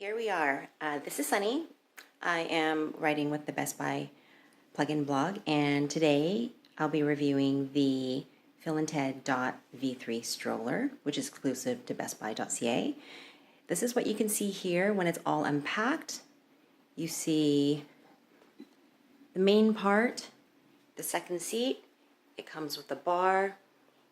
Here we are. This is Sunny. I am writing with the Best Buy plugin blog, and today I'll be reviewing the phil&ted Dot V3 stroller, which is exclusive to bestbuy.ca. This is what you can see here when it's all unpacked. You see the main part, the second seat. It comes with the bar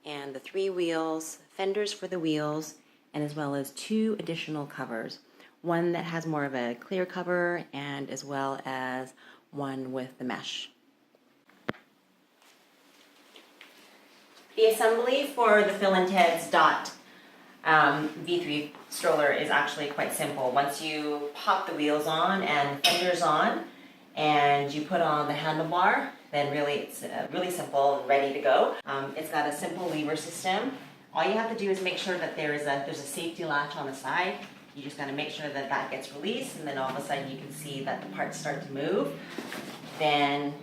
and the 3 wheels, fenders for the wheels, and as well as 2 additional covers. One that has more of a clear cover, and as well as one with the mesh. The assembly for the phil&teds Dot V3 stroller is actually quite simple. Once you pop the wheels on and fenders on, and you put on the handlebar, then really it's really simple and ready to go. It's got a simple lever system. All you have to do is make sure that there's a safety latch on the side. You just got to make sure that that gets released, and then all of a sudden you can see that the parts start to move. Then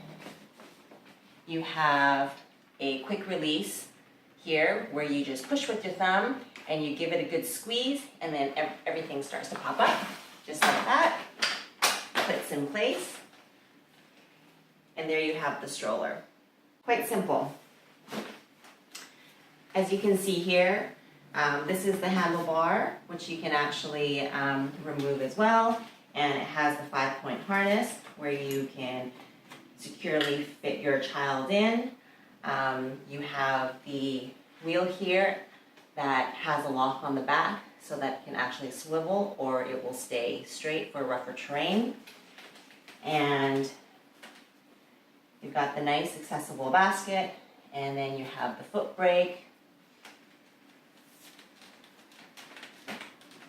you have a quick release here where you just push with your thumb and you give it a good squeeze, and then everything starts to pop up just like that. Clicks in place, and there you have the stroller. Quite simple. As you can see here, this is the handlebar, which you can actually remove as well, and it has the 5-point harness where you can securely fit your child in. You have the wheel here that has a lock on the back so that it can actually swivel, or it will stay straight for rougher terrain. And you've got the nice accessible basket, and then you have the foot brake.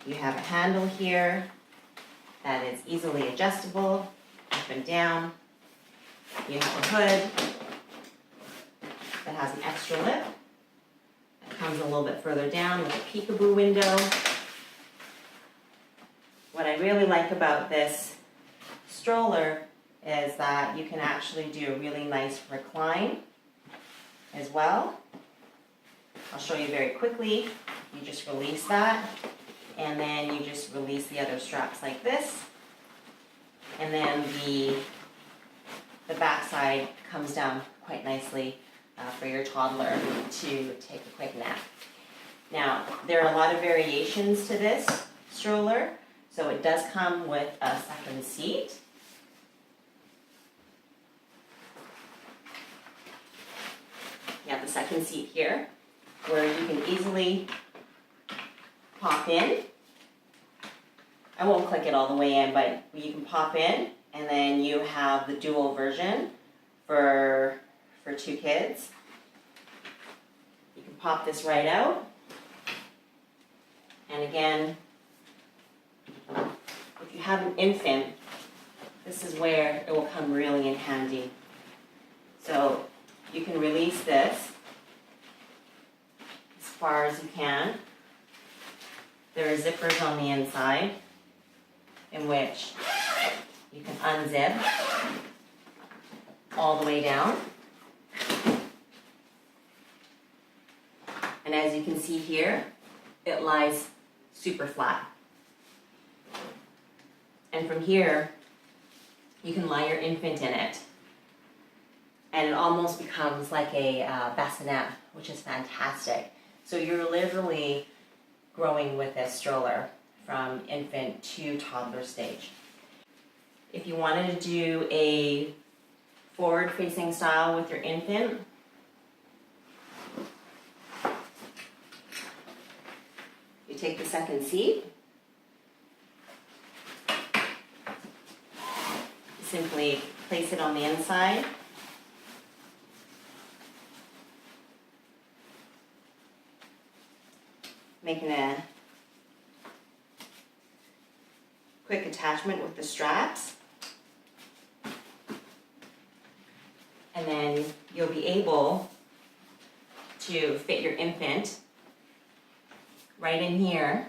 You have a handle here that is easily adjustable up and down. You have a hood that has an extra lip that comes a little bit further down with a peekaboo window. What I really like about this stroller is that you can actually do a really nice recline as well. I'll show you very quickly. You just release that, and then you just release the other straps like this, and then the back side comes down quite nicely for your toddler to take a quick nap. Now, there are a lot of variations to this stroller, so it does come with a second seat. You have the second seat here where you can easily pop in. I won't click it all the way in, but you can pop in, and then you have the dual version for 2 kids. You can pop this right out. And again, if you have an infant, this is where it will come really in handy. So you can release this as far as you can. There are zippers on the inside in which you can unzip all the way down. And as you can see here, it lies super flat. And from here, you can lie your infant in it. And it almost becomes like a bassinet, which is fantastic. So you're literally growing with this stroller from infant to toddler stage. If you wanted to do a forward-facing style with your infant, you take the second seat, you simply place it on the inside, making a quick attachment with the straps, and then you'll be able to fit your infant right in here,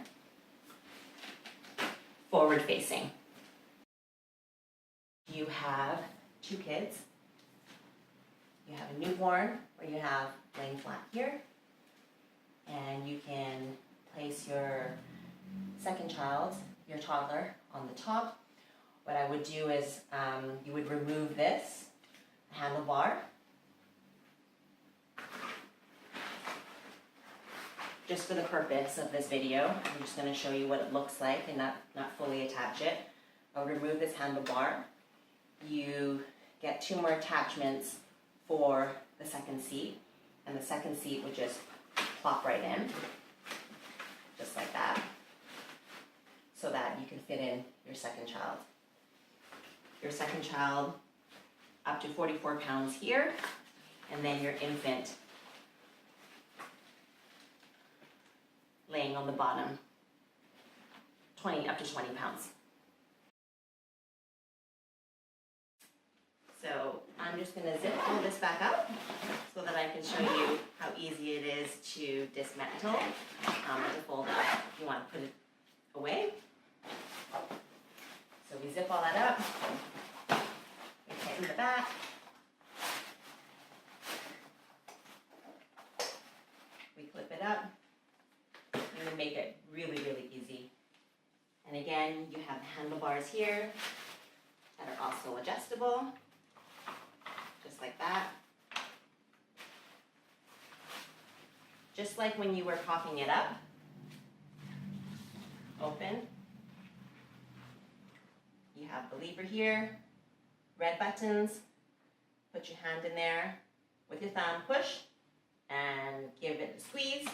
forward facing. You have 2 kids. You have a newborn where you have laying flat here, and you can place your second child, your toddler, on the top, what I would do is you would remove this handlebar. Just for the purpose of this video, I'm just going to show you what it looks like and not fully attach it. I'll remove this handlebar. You get 2 more attachments for the second seat, and the second seat would just plop right in, just like that, so that you can fit in your second child. Your second child up to 44 pounds here, and then your infant laying on the bottom, up to 20 pounds. So I'm just gonna zip all this back up so that I can show you how easy it is to dismantle and to fold up if you want to put it away. So we zip all that up, we tighten the back, we clip it up, and make it really, really easy. And again, you have handlebars here that are also adjustable, just like that. Just like when you were popping it up, open. You have the lever here, red buttons, put your hand in there with your thumb, push, and give it a squeeze.